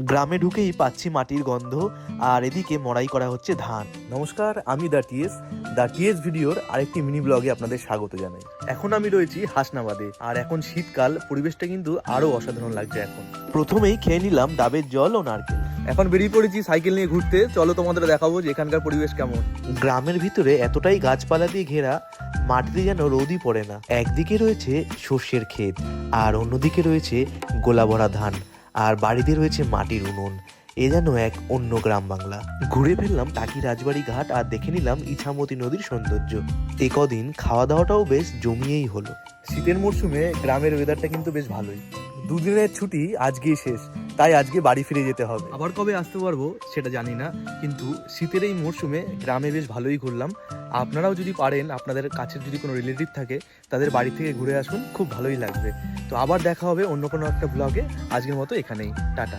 গ্রামে ঢুকেই পাচ্ছি মাটির গন্ধ, আর এদিকে মড়াই করা হচ্ছে ধান। নমস্কার, আমি দ্য টিএস ভিডিওর আরেকটি মিনি ব্লগে আপনাদের স্বাগত জানাই। এখন আমি রয়েছি হাসনাবাদে, আর এখন শীতকাল, পরিবেশটা কিন্তু আরো অসাধারণ লাগছে। এখন প্রথমেই খেয়ে নিলাম ডাবের জল ও নারকেল। এখন বেরিয়ে পড়েছি সাইকেল নিয়ে ঘুরতে। চলো তোমাদের দেখাবো যে এখানকার পরিবেশ কেমন। গ্রামের ভিতরে এতটাই গাছপালা দিয়ে ঘেরা, মাটিতে যেন রোদই পড়ে না। একদিকে রয়েছে সর্ষের ক্ষেত, আর অন্যদিকে রয়েছে গোলা ভরা ধান, আর বাড়িতে রয়েছে মাটির উনুন। এ যেন এক অন্য গ্রাম বাংলা। ঘুরে ফেললাম টাকি রাজবাড়ি ঘাট, আর দেখে নিলাম ইছামতি নদীর সৌন্দর্য। এ কদিন খাওয়া দাওয়াটাও বেশ জমিয়েই হলো। শীতের মরশুমে গ্রামের ওয়েদারটা কিন্তু বেশ ভালোই। দুদিনের ছুটি আজকেই শেষ, তাই আজকে বাড়ি ফিরে যেতে হবে। আবার কবে আসতে পারবো সেটা জানি না, কিন্তু শীতের এই মরশুমে গ্রামে বেশ ভালোই ঘুরলাম। আপনারাও যদি পারেন, আপনাদের কাছের যদি কোনো রিলেটিভ থাকে, তাদের বাড়ি থেকে ঘুরে আসুন, খুব ভালোই লাগবে। তো আবার দেখা হবে অন্য কোনো একটা ব্লগে। আজকের মতো এখানেই, টাটা।